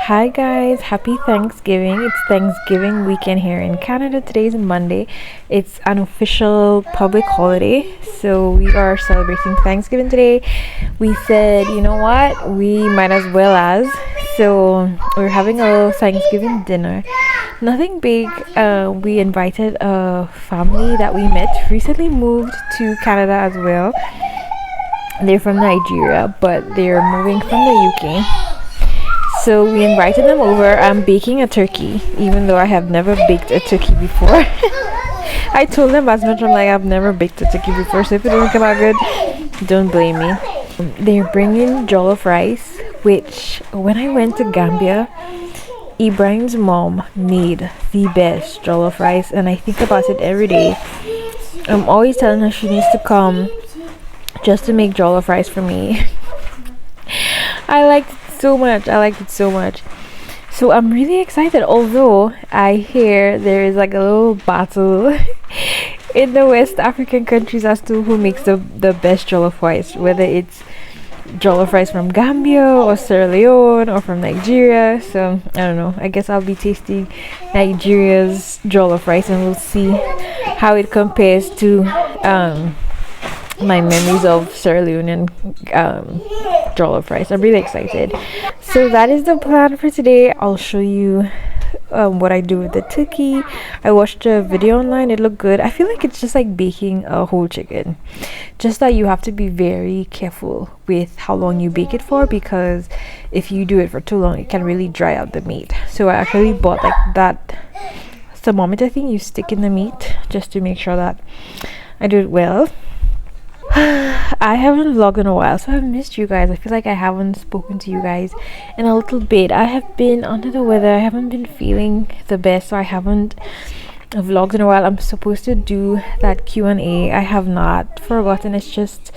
Hi guys, happy Thanksgiving. It's Thanksgiving weekend here in Canada. Today's Monday. It's an official public holiday, so we are celebrating Thanksgiving today. We said, you know what, we might as well as. So we're having a little Thanksgiving dinner. Nothing big. We invited a family that we met recently moved to Canada as well. They're from Nigeria, but they're moving from the UK. So we invited them over. I'm baking a turkey, even though I have never baked a turkey before. I told them as much. I'm like, I've never baked a turkey before, so if it doesn't come out good, don't blame me. They're bringing jollof rice, which when I went to Gambia, Ibrahim's mom made the best jollof rice, and I think about it every day. I'm always telling her she needs to come just to make jollof rice for me. I liked it so much. So I'm really excited, although I hear there is like a little battle in the West African countries as to who makes the best jollof rice, whether it's jollof rice from Gambia or Sierra Leone or from Nigeria. So I don't know, I guess I'll be tasting Nigeria's jollof rice and we'll see how it compares to my memories of Sierra Leonean jollof rice. I'm really excited. So that is the plan for today. I'll show you what I do with the turkey. I watched a video online. It looked good. I feel like it's just like baking a whole chicken, just that you have to be very careful with how long you bake it for, because if you do it for too long, it can really dry out the meat. So I actually bought like that thermometer thing you stick in the meat just to make sure that I do it well. I haven't vlogged in a while, so I've missed you guys. I feel like I haven't spoken to you guys in a little bit. I have been under the weather. I haven't been feeling the best, so I haven't vlogged in a while. I'm supposed to do that Q&A. I have not forgotten. It's just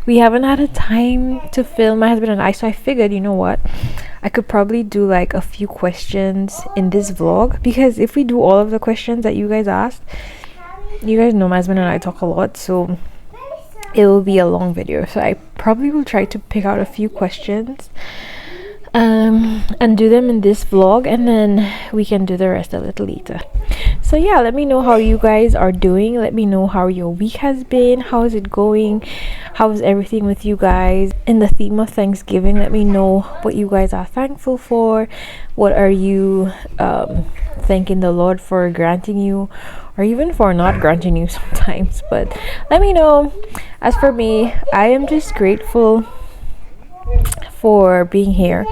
we haven't had a time to film, my husband and I. So I figured, you know what, I could probably do like a few questions in this vlog, because if we do all of the questions that you guys asked, you guys know my husband and I talk a lot, so it will be a long video. So I probably will try to pick out a few questions and do them in this vlog, and then we can do the rest a little later. So yeah, let me know how you guys are doing. Let me know how your week has been. How is it going? How is everything with you guys? In the theme of Thanksgiving, let me know what you guys are thankful for. What are you thanking the Lord for granting you, or even for not granting you sometimes. But let me know. As for me, I am just grateful for being here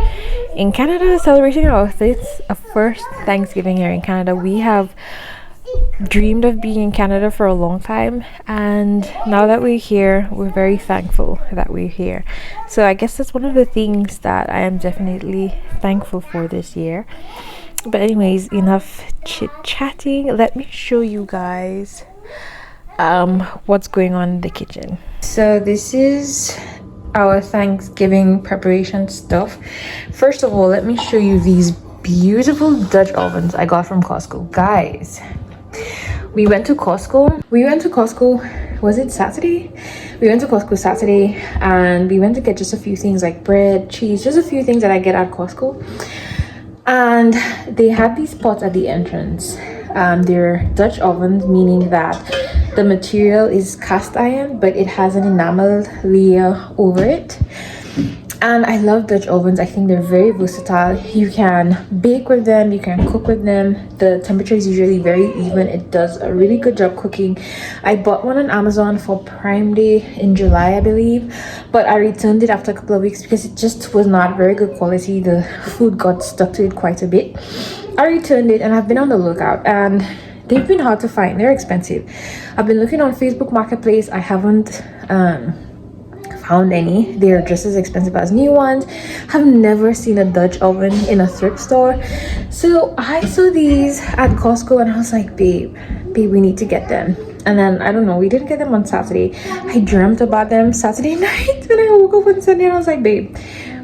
in Canada, celebrating our first Thanksgiving here in Canada. We have dreamed of being in Canada for a long time, and now that we're here, we're very thankful that we're here. So I guess that's one of the things that I am definitely thankful for this year. But anyways, enough chit chatting. Let me show you guys what's going on in the kitchen. So this is our Thanksgiving preparation stuff. First of all, let me show you these beautiful Dutch ovens I got from Costco. Guys, we went to Costco, was it Saturday? We went to Costco Saturday, and we went to get just a few things like bread, cheese, just a few things that I get at Costco. And they had these pots at the entrance. They're Dutch ovens, meaning that the material is cast iron, but it has an enamel layer over it. And I love Dutch ovens. I think they're very versatile. You can bake with them, you can cook with them. The temperature is usually very even. It does a really good job cooking. I bought one on Amazon for Prime Day in July, I believe, but I returned it after a couple of weeks because it just was not very good quality. The food got stuck to it quite a bit. I returned it, and I've been on the lookout, and they've been hard to find. They're expensive. I've been looking on Facebook Marketplace. I haven't found any. They're just as expensive as new ones. I've never seen a Dutch oven in a thrift store. So I saw these at Costco, and I was like, babe, we need to get them. And then I don't know, we didn't get them on Saturday. I dreamt about them Saturday night when I woke up on Sunday, and I was like, babe,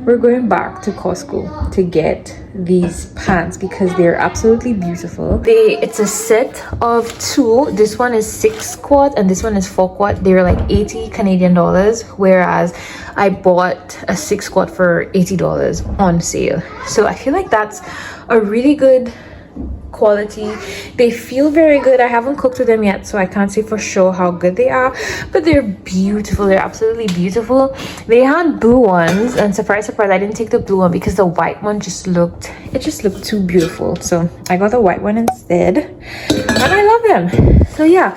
we're going back to Costco to get these pants because they're absolutely beautiful. It's a set of two. This one is 6 quart and this one is 4 quart. They're like 80 Canadian dollars, whereas I bought a 6 quart for $80 on sale. So I feel like that's a really good quality. They feel very good. I haven't cooked with them yet, so I can't say for sure how good they are, but they're beautiful. They're absolutely beautiful. They had blue ones, and surprise surprise, I didn't take the blue one because the white one just looked too beautiful, so I got the white one instead, and I love them. So yeah,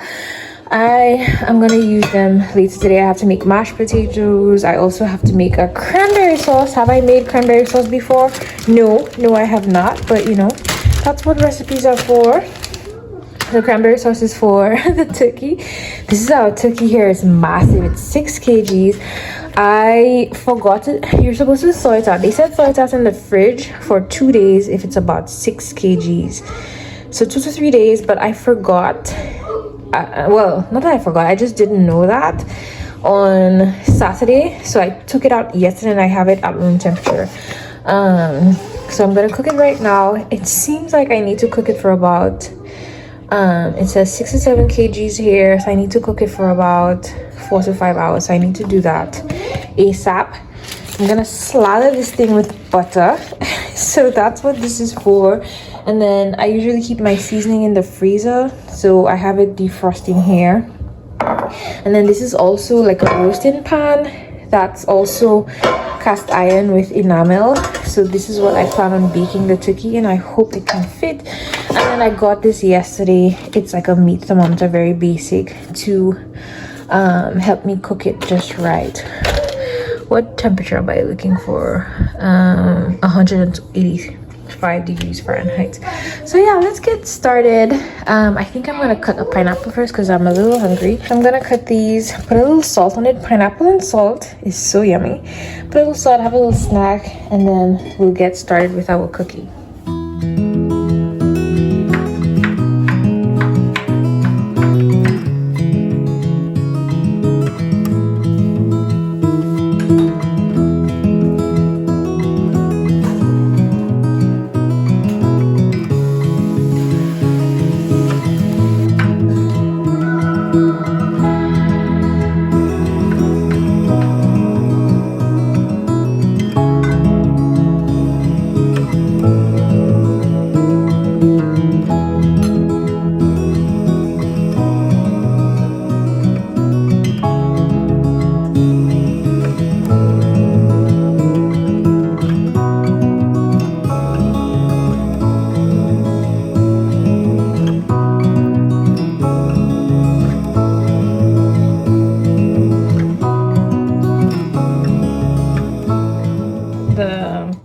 I am gonna use them later today. I have to make mashed potatoes. I also have to make a cranberry sauce. Have I made cranberry sauce before? No, I have not, but you know, that's what recipes are for. The cranberry sauce is for the turkey. This is our turkey here. It's massive. It's 6 kgs. I forgot it. You're supposed to thaw it out. They said thaw it out in the fridge for 2 days if it's about 6 kgs. So 2 to 3 days, but I forgot. Well, not that I forgot. I just didn't know that on Saturday. So I took it out yesterday and I have it at room temperature. So I'm gonna cook it right now. It seems like I need to cook it for about it says 6 to 7 kgs here, so I need to cook it for about 4 to 5 hours. So I need to do that ASAP. I'm gonna slather this thing with butter. So that's what this is for. And then I usually keep my seasoning in the freezer, so I have it defrosting here. And then this is also like a roasting pan that's also cast iron with enamel. So this is what I plan on baking the turkey in. I hope it can fit. And then I got this yesterday. It's like a meat thermometer, very basic, to help me cook it just right. What temperature am I looking for? 185 degrees Fahrenheit. So yeah, let's get started. I think I'm gonna cut a pineapple first because I'm a little hungry. So I'm gonna cut these, put a little salt on it. Pineapple and salt is so yummy. Put a little salt, have a little snack, and then we'll get started with our cooking.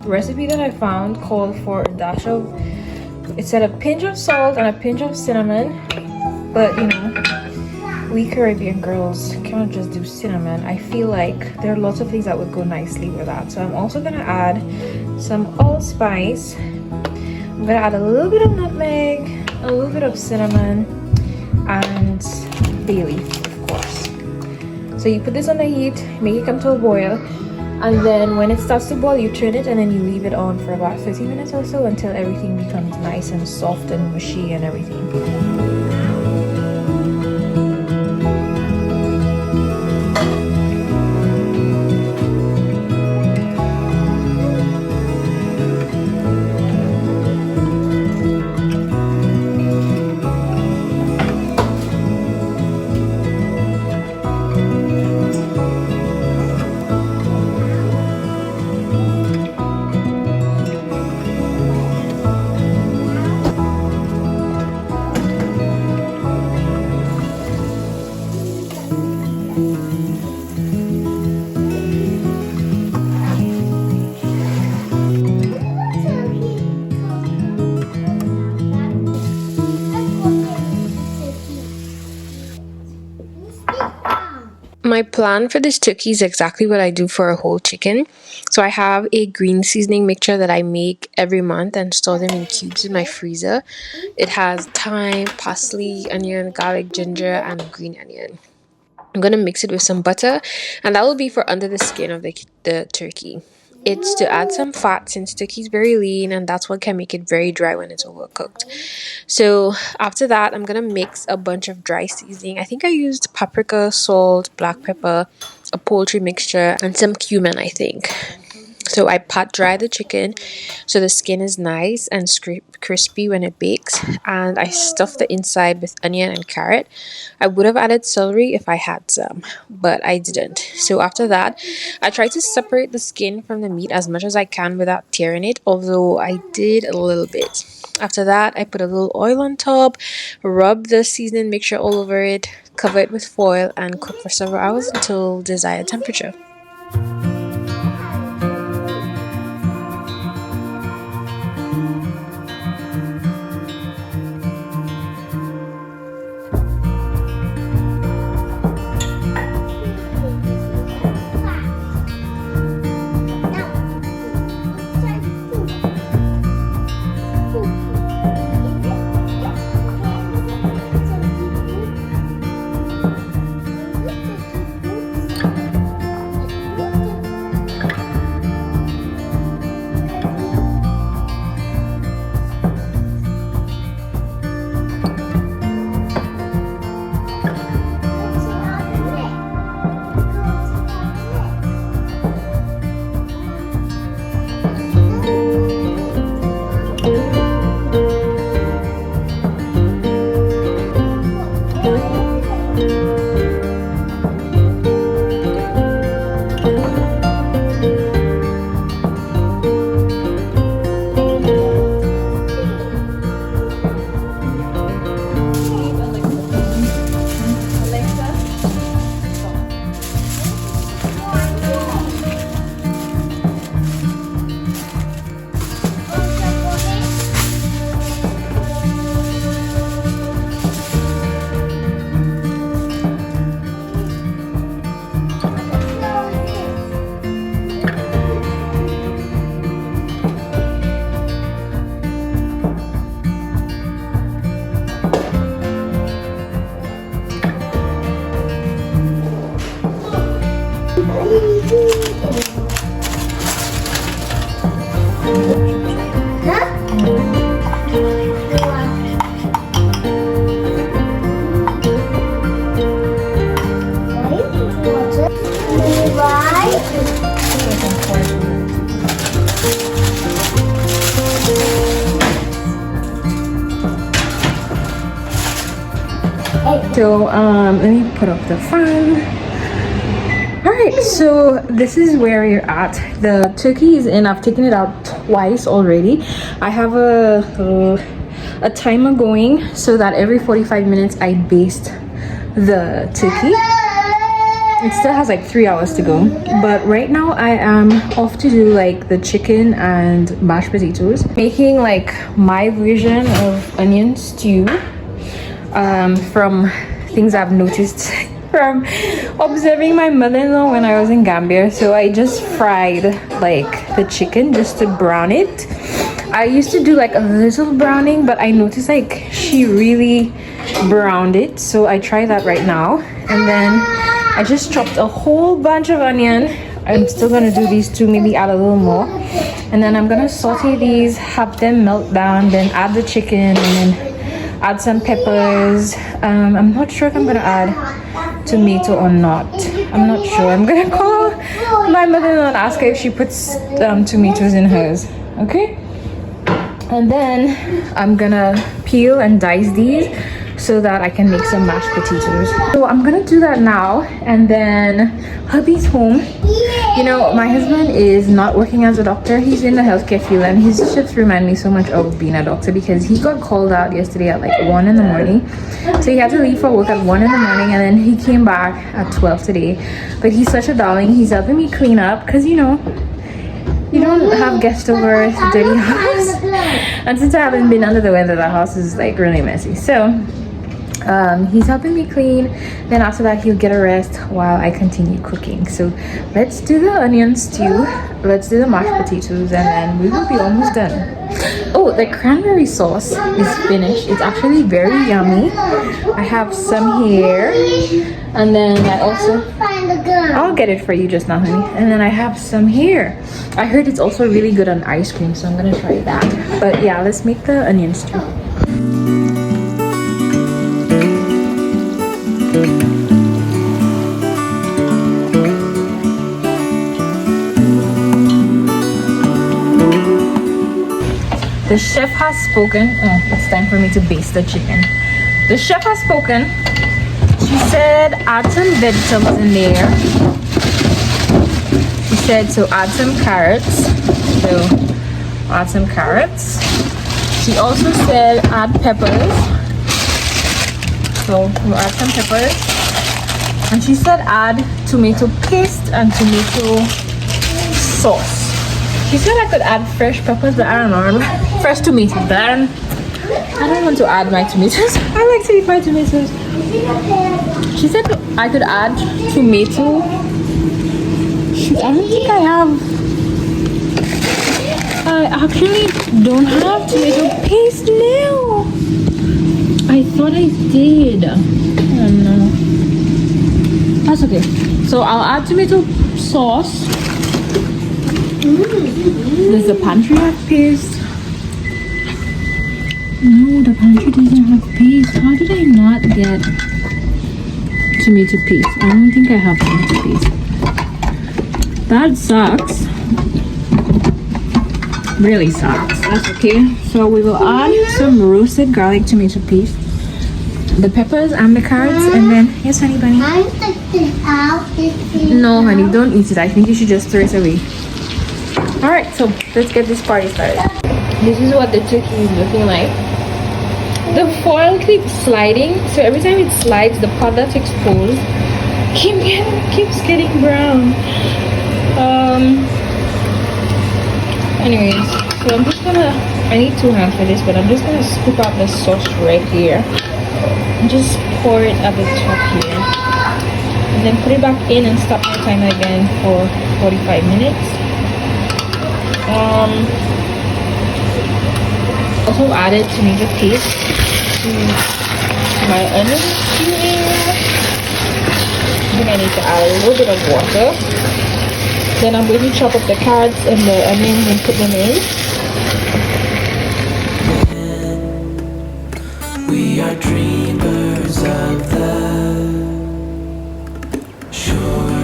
Recipe that I found called for a dash of, it said a pinch of salt and a pinch of cinnamon, but you know, we Caribbean girls cannot just do cinnamon. I feel like there are lots of things that would go nicely with that. So I'm also gonna add some allspice. I'm gonna add a little bit of nutmeg, a little bit of cinnamon, and bay leaf, of course. So you put this on the heat, make it come to a boil, and then when it starts to boil, you turn it and then you leave it on for about 30 minutes or so until everything becomes nice and soft and mushy and everything. My plan for this turkey is exactly what I do for a whole chicken. So I have a green seasoning mixture that I make every month and store them in cubes in my freezer. It has thyme, parsley, onion, garlic, ginger, and green onion. I'm going to mix it with some butter, and that will be for under the skin of the turkey. It's to add some fat since turkey is very lean, and that's what can make it very dry when it's overcooked. So after that, I'm gonna mix a bunch of dry seasoning. I think I used paprika, salt, black pepper, a poultry mixture, and some cumin, I think. So I pat dry the chicken so the skin is nice and crispy when it bakes, and I stuff the inside with onion and carrot. I would have added celery if I had some, but I didn't. So after that, I try to separate the skin from the meat as much as I can without tearing it, although I did a little bit. After that, I put a little oil on top, rub the seasoning mixture all over it, cover it with foil, and cook for several hours until desired temperature. So let me put up the fan. All right, so this is where we're at. The turkey is in. I've taken it out twice already. I have a timer going so that every 45 minutes I baste the turkey. It still has like 3 hours to go, but right now I am off to do like the chicken and mashed potatoes, making like my version of onion stew from things I've noticed from observing my mother-in-law when I was in Gambia. So I just fried like the chicken just to brown it. I used to do like a little browning, but I noticed like she really browned it, so I try that right now. And then I just chopped a whole bunch of onion. I'm still gonna do these two, maybe add a little more, and then I'm gonna saute these, have them melt down, then add the chicken, and then add some peppers. I'm not sure if I'm gonna add tomato or not. I'm not sure. I'm gonna call my mother-in-law and ask her if she puts tomatoes in hers. Okay, and then I'm gonna peel and dice these so that I can make some mashed potatoes. So I'm gonna do that now, and then hubby's home. You know, my husband is not working as a doctor. He's in the healthcare field, and his shifts remind me so much of being a doctor because he got called out yesterday at like 1 in the morning. So he had to leave for work at 1 in the morning, and then he came back at 12 today. But he's such a darling. He's helping me clean up because, you know, you don't have guests over a dirty house. And since I haven't been under the weather, the house is like really messy. So He's helping me clean. Then after that, he'll get a rest while I continue cooking. So let's do the onion stew, let's do the mashed potatoes, and then we will be almost done. Oh, the cranberry sauce is finished. It's actually very yummy. I have some here, and then I also, I'll get it for you just now, honey. And then I have some here. I heard it's also really good on ice cream, so I'm gonna try that. But yeah, let's make the onion stew. The chef has spoken. Oh, it's time for me to baste the chicken. The chef has spoken. She said add some vegetables in there. She said so add some carrots. So add some carrots. She also said add peppers. So we'll add some peppers. And she said add tomato paste and tomato sauce. She said I could add fresh peppers, but I don't know. Fresh tomatoes, but I don't want to add my tomatoes. I like to eat my tomatoes. She said I could add tomato. I don't think I have. I actually don't have tomato paste now. I thought I did. Oh no. That's okay. So I'll add tomato sauce. Does the pantry have paste? No, the pantry doesn't have paste. How did I not get tomato paste? I don't think I have tomato paste. That sucks. Really sucks. That's okay. So we will add some roasted garlic tomato paste, the peppers and the carrots, and then yes, honey bunny. No, honey, don't eat it. I think you should just throw it away. All right, so let's get this party started. This is what the turkey is looking like. The foil keeps sliding, so every time it slides, the part that's exposed keeps getting brown. Anyways, so I'm just gonna, I need 2 hands for this, but I'm just gonna scoop out the sauce right here and just pour it at the top here, and then put it back in and stop my timer again for 45 minutes. Also added tomato paste to my onion stew. I think I need to add a little bit of water. Then I'm going to chop up the carrots and the onions and put them in. We are dreamers of the shore.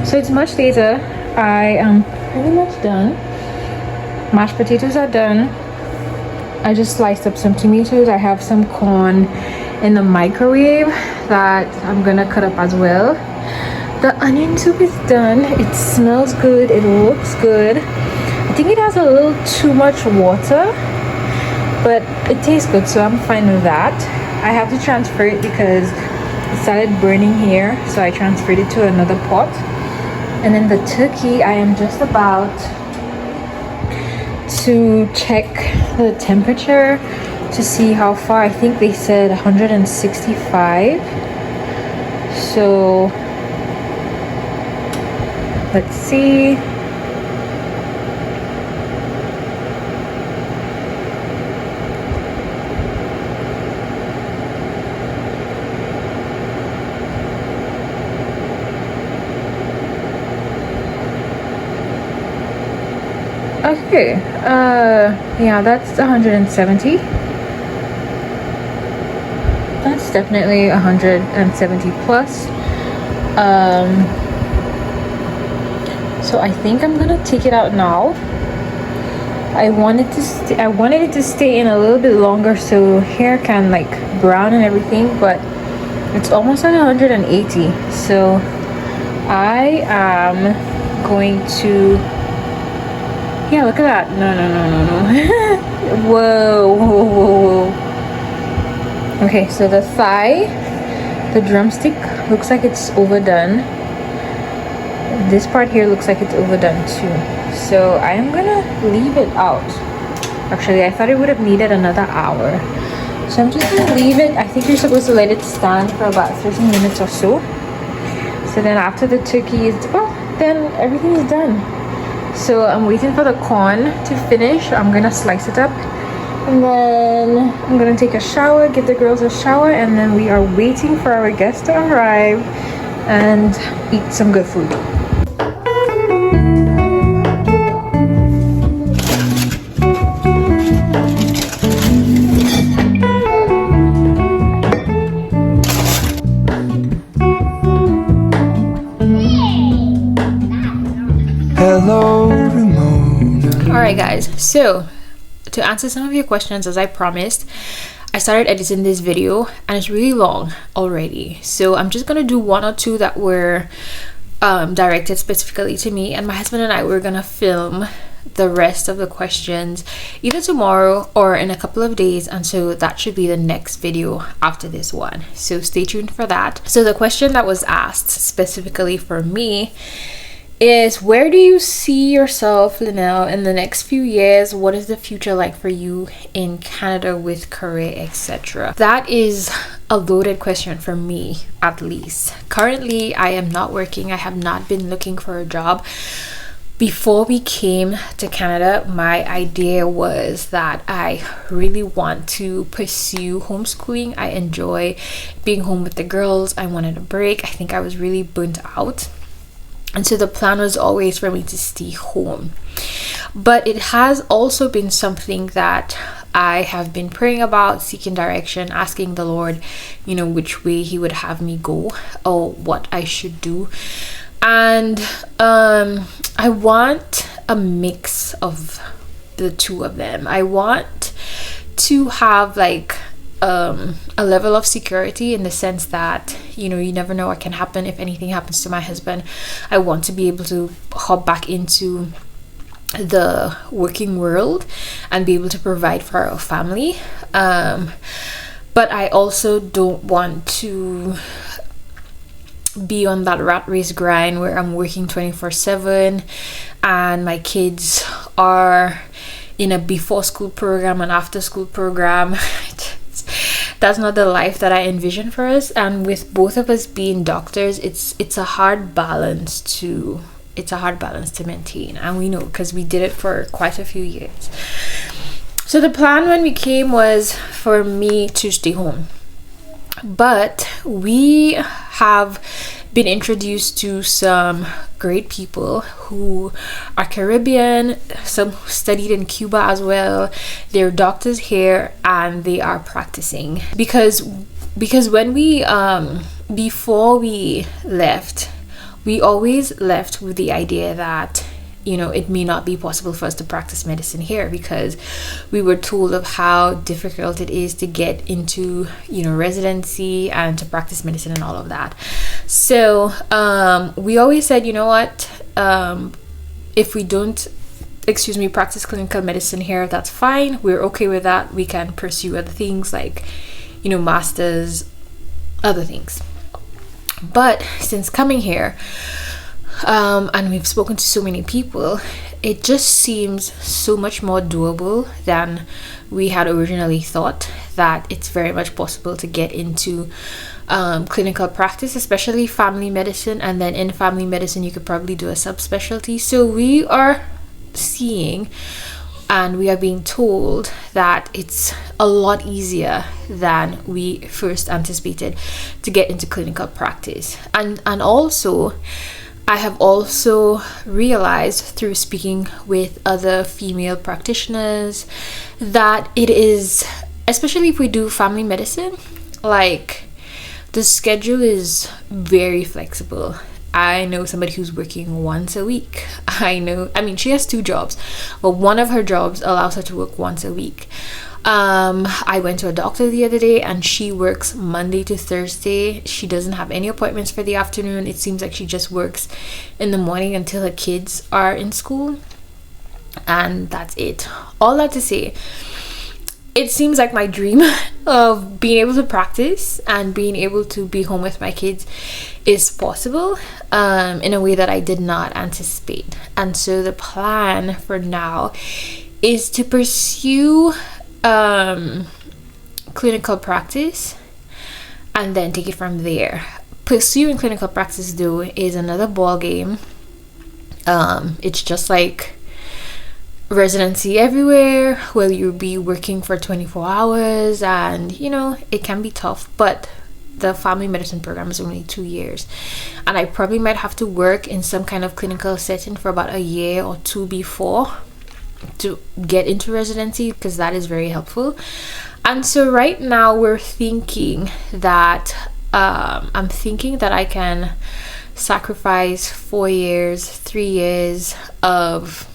So it's much later. I am pretty much done. Mashed potatoes are done. I just sliced up some tomatoes. I have some corn in the microwave that I'm gonna cut up as well. The onion soup is done. It smells good. It looks good. I think it has a little too much water, but it tastes good, so I'm fine with that. I have to transfer it because it started burning here, so I transferred it to another pot. And then the turkey, I am just about to check the temperature to see how far. I think they said 165. So let's see. Okay, yeah, that's 170. That's definitely 170 plus. So I think I'm gonna take it out now. I wanted it to stay in a little bit longer so hair can like brown and everything, but it's almost at 180. So I am going to. Yeah, look at that. No. Whoa. Okay, so the thigh, the drumstick looks like it's overdone. This part here looks like it's overdone too. So I am gonna leave it out. Actually, I thought it would have needed another hour. So I'm just gonna leave it. I think you're supposed to let it stand for about 30 minutes or so. So then after the turkey is, well, then everything is done. So I'm waiting for the corn to finish. I'm gonna slice it up. And then I'm gonna take a shower, give the girls a shower, and then we are waiting for our guests to arrive and eat some good food. Hello, Ramona. Alright guys, so to answer some of your questions, as I promised, I started editing this video and it's really long already. So I'm just gonna do one or two that were directed specifically to me, and my husband and I were gonna film the rest of the questions either tomorrow or in a couple of days, and so that should be the next video after this one. So stay tuned for that. So the question that was asked specifically for me is, where do you see yourself, Linnell, in the next few years? What is the future like for you in Canada with career, etc.? That is a loaded question for me, at least. Currently, I am not working. I have not been looking for a job. Before we came to Canada, my idea was that I really want to pursue homeschooling. I enjoy being home with the girls. I wanted a break. I think I was really burnt out. And so the plan was always for me to stay home. But it has also been something that I have been praying about, seeking direction, asking the Lord, which way He would have me go or what I should do. And I want a mix of the two of them. I want to have like a level of security in the sense that you never know what can happen if anything happens to my husband. I want to be able to hop back into the working world and be able to provide for our family, but I also don't want to be on that rat race grind where I'm working 24/7 and my kids are in a before school program and after school program. That's not the life that I envision for us, and with both of us being doctors, it's a hard balance to maintain, and we know because we did it for quite a few years. So the plan when we came was for me to stay home, but we have been introduced to some great people who are Caribbean, some who studied in Cuba as well. They're doctors here and they are practicing because when we before we left, we always left with the idea that it may not be possible for us to practice medicine here because we were told of how difficult it is to get into residency and to practice medicine and all of that. So we always said, if we don't practice clinical medicine here, that's fine, we're okay with that. We can pursue other things like masters, other things. But since coming here, and we've spoken to so many people, it just seems so much more doable than we had originally thought, that it's very much possible to get into clinical practice, especially family medicine, and then in family medicine you could probably do a subspecialty. So we are seeing and we are being told that it's a lot easier than we first anticipated to get into clinical practice. And also I have also realized through speaking with other female practitioners that it is, especially if we do family medicine, like the schedule is very flexible. I know somebody who's working once a week. She has 2 jobs, but one of her jobs allows her to work once a week. I went to a doctor the other day and she works Monday to Thursday. She doesn't have any appointments for the afternoon. It seems like she just works in the morning until her kids are in school, and that's it. All that to say, it seems like my dream of being able to practice and being able to be home with my kids is possible in a way that I did not anticipate. And so the plan for now is to pursue clinical practice and then take it from there. Pursuing clinical practice though is another ball game. It's just like residency everywhere, where you'll be working for 24 hours, and you know, it can be tough, but the family medicine program is only 2 years, and I probably might have to work in some kind of clinical setting for about a year or two before to get into residency, because that is very helpful. And so right now we're thinking that I'm thinking that I can sacrifice 4 years, 3 years of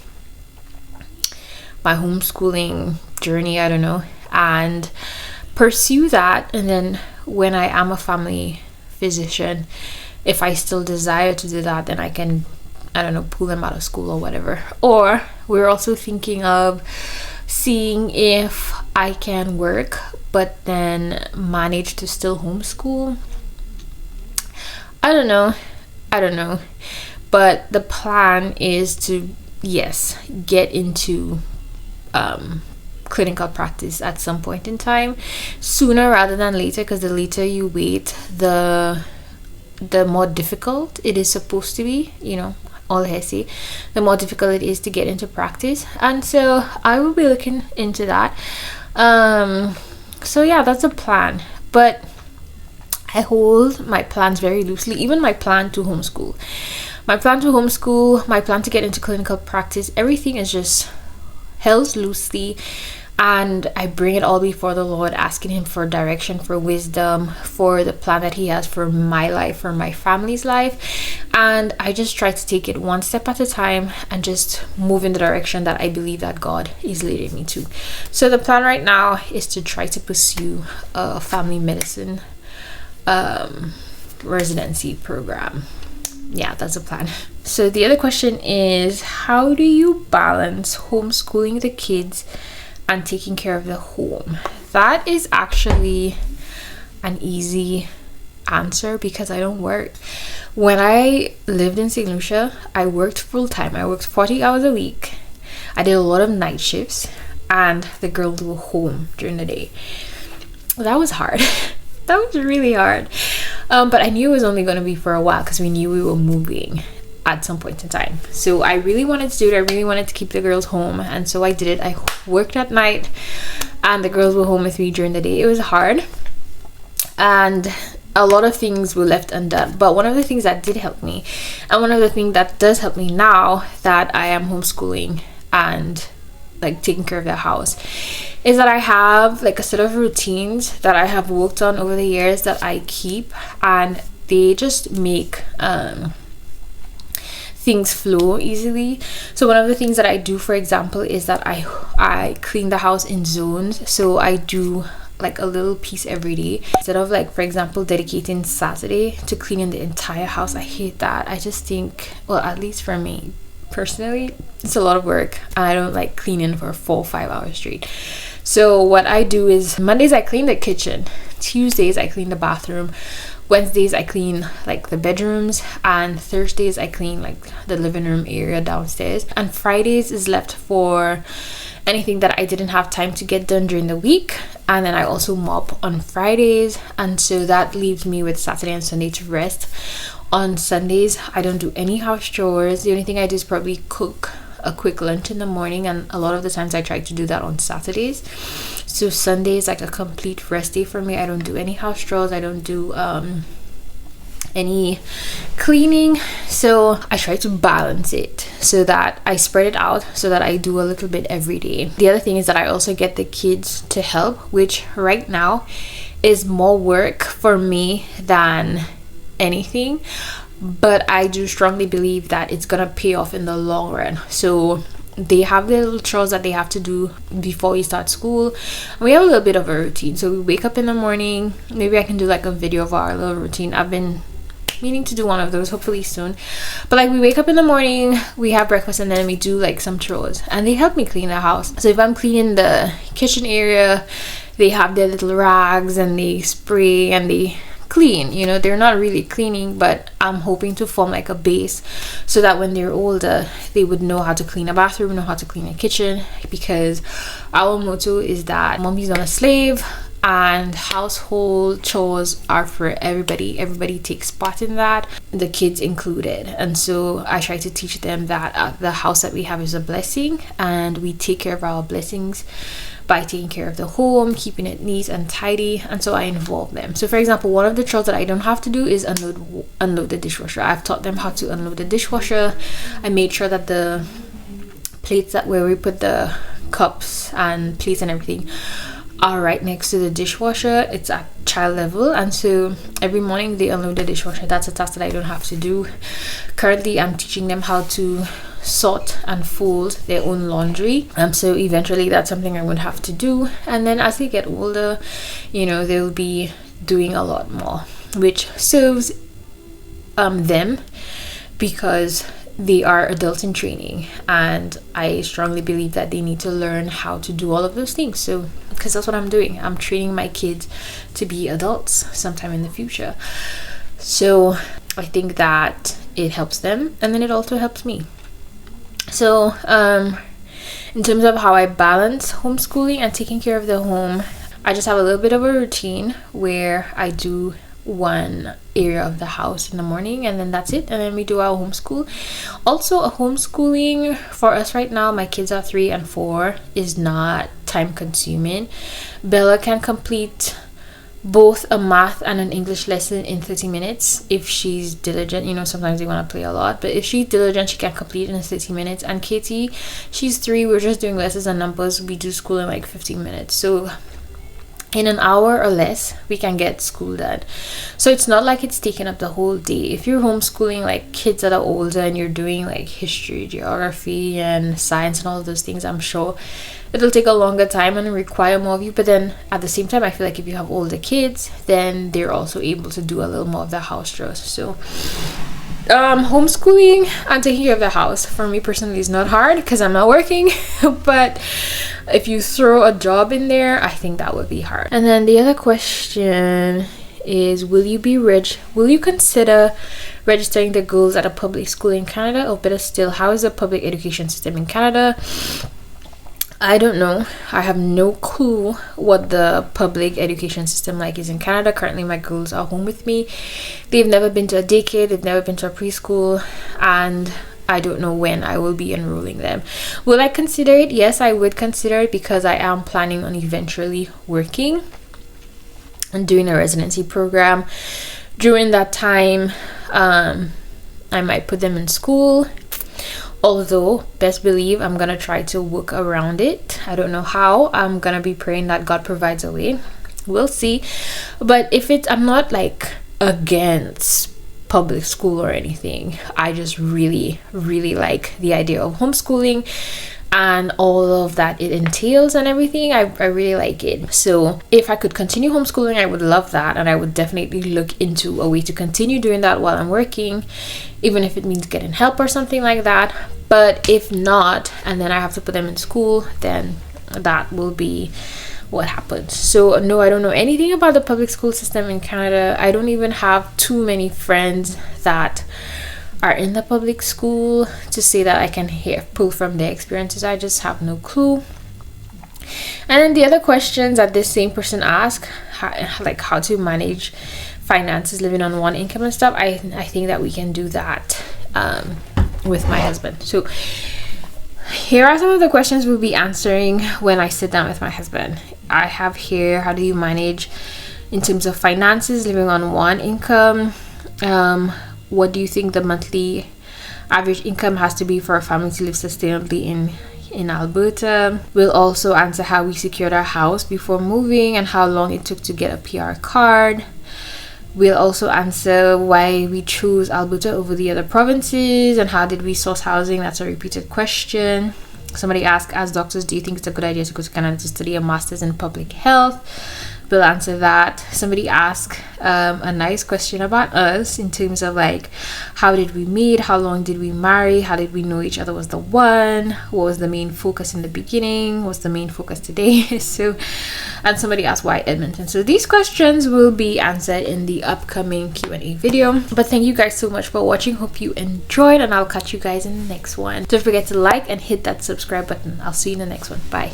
my homeschooling journey, I don't know, and pursue that. And then when I am a family physician, if I still desire to do that, then I can, I don't know, pull them out of school or whatever. Or we're also thinking of seeing if I can work but then manage to still homeschool. I don't know, but the plan is to, yes, get into clinical practice at some point in time, sooner rather than later, because the later you wait, the more difficult it is supposed to be, you know, all hessy, the more difficult it is to get into practice. And so I will be looking into that. So yeah, that's a plan, but I hold my plans very loosely. Even my plan to homeschool, my plan to get into clinical practice, everything is just held loosely, and I bring it all before the Lord, asking him for direction, for wisdom, for the plan that he has for my life, for my family's life. And I just try to take it one step at a time and just move in the direction that I believe that God is leading me to. So the plan right now is to try to pursue a family medicine residency program. Yeah, that's a plan. So the other question is, how do you balance homeschooling the kids and taking care of the home? That is actually an easy answer because I don't work. When I lived in St. Lucia, I worked full time. I worked 40 hours a week. I did a lot of night shifts, and the girls were home during the day. That was hard. That was really hard. But I knew it was only going to be for a while because we knew we were moving at some point in time. So I really wanted to do it. I really wanted to keep the girls home, and so I did it. I worked at night and the girls were home with me during the day. It was hard and a lot of things were left undone, but one of the things that did help me, and one of the things that does help me now that I am homeschooling and like taking care of the house, is that I have like a set of routines that I have worked on over the years that I keep, and they just make things flow easily. So one of the things that I do, for example, is that I clean the house in zones. So I do like a little piece every day, instead of, like, for example, dedicating Saturday to cleaning the entire house. I hate that. I just think, well, at least for me personally, it's a lot of work and I don't like cleaning for 4 or 5 hours straight. So what I do is Mondays I clean the kitchen, Tuesdays I clean the bathroom, Wednesdays I clean like the bedrooms, and Thursdays I clean like the living room area downstairs, and Fridays is left for anything that I didn't have time to get done during the week. And then I also mop on Fridays, and so that leaves me with Saturday and Sunday to rest. On Sundays I don't do any house chores. The only thing I do is probably cook a quick lunch in the morning, and a lot of the times I try to do that on Saturdays. So Sunday is like a complete rest day for me. I don't do any house chores. I don't do any cleaning. So I try to balance it so that I spread it out, so that I do a little bit every day. The other thing is that I also get the kids to help, which right now is more work for me than anything, but I do strongly believe that it's gonna pay off in the long run. So they have their little chores that they have to do before we start school, and we have a little bit of a routine. So we wake up in the morning. Maybe I can do like a video of our little routine. I've been meaning to do one of those hopefully soon. But like, we wake up in the morning, we have breakfast, and then we do like some chores, and they help me clean the house. So if I'm cleaning the kitchen area, they have their little rags and they spray and they clean. You know, they're not really cleaning, but I'm hoping to form like a base so that when they're older, they would know how to clean a bathroom, know how to clean a kitchen, because our motto is that mommy's not a slave and household chores are for everybody takes part in that, the kids included. And so I try to teach them that the house that we have is a blessing, and we take care of our blessings by taking care of the home, keeping it neat and tidy. And so I involve them. So for example, one of the chores that I don't have to do is unload the dishwasher. I've taught them how to unload the dishwasher. I made sure that the plates that where we put the cups and plates and everything are right next to the dishwasher. It's at child level, and so every morning they unload the dishwasher. That's a task that I don't have to do. Currently I'm teaching them how to sort and fold their own laundry, so eventually that's something I would have to do. And then as they get older, you know, they'll be doing a lot more, which serves them, because they are adults in training, and I strongly believe that they need to learn how to do all of those things. So because that's what I'm doing, I'm training my kids to be adults sometime in the future. So I think that it helps them, and then it also helps me. So in terms of how I balance homeschooling and taking care of the home, I just have a little bit of a routine where I do one area of the house in the morning, and then that's it, and then we do our homeschool. Also, a homeschooling for us right now, my kids are 3 and 4, is not time consuming. Bella can complete both a math and an English lesson in 30 minutes if she's diligent. You know, sometimes they want to play a lot, but if she's diligent, she can complete it in 30 minutes. And Katie, she's 3, we're just doing lessons and numbers. We do school in like 15 minutes, so in an hour or less we can get school done. So it's not like it's taking up the whole day. If you're homeschooling like kids that are older and you're doing like history, geography and science and all of those things, I'm sure it'll take a longer time and require more of you. But then at the same time, I feel like if you have older kids, then they're also able to do a little more of the house chores. So homeschooling and taking care of the house for me personally is not hard because I'm not working, but if you throw a job in there, I think that would be hard. And then the other question is, will you consider registering the girls at a public school in Canada, or better still, how is the public education system in Canada? I don't know. I have no clue what the public education system like is in Canada. Currently my girls are home with me. They've never been to a daycare, they've never been to a preschool, and I don't know when I will be enrolling them. Will I consider it? Yes, I would consider it, because I am planning on eventually working and doing a residency program. During that time, I might put them in school, although best believe I'm gonna try to work around it. I don't know how. I'm gonna be praying that God provides a way. We'll see. But if it's, I'm not like against public school or anything. I just really like the idea of homeschooling and all of that it entails and everything. I really like it. So if I could continue homeschooling, I would love that, and I would definitely look into a way to continue doing that while I'm working, even if it means getting help or something like that. But if not, and then I have to put them in school, then that will be what happens. So no, I don't know anything about the public school system in Canada. I don't even have too many friends that are in the public school to say that I can pull from their experiences. I just have no clue. And then the other questions that this same person asked, how to manage finances living on one income and stuff, I think that we can do that with my husband. So here are some of the questions we'll be answering when I sit down with my husband. I have here, how do you manage in terms of finances living on one income? What do you think the monthly average income has to be for a family to live sustainably in Alberta? We'll also answer how we secured our house before moving and how long it took to get a PR card. We'll also answer why we chose Alberta over the other provinces and how did we source housing. That's a repeated question. Somebody asked, as doctors, do you think it's a good idea to go to Canada to study a master's in public health? we'll answer that. Somebody asked a nice question about us in terms of like, how did we meet, how long did we marry, how did we know each other was the one, what was the main focus in the beginning, what's the main focus today. So, and somebody asked why Edmonton. So these questions will be answered in the upcoming Q&A video. But thank you guys so much for watching. Hope you enjoyed, and I'll catch you guys in the next one. Don't forget to like and hit that subscribe button. I'll see you in the next one. Bye.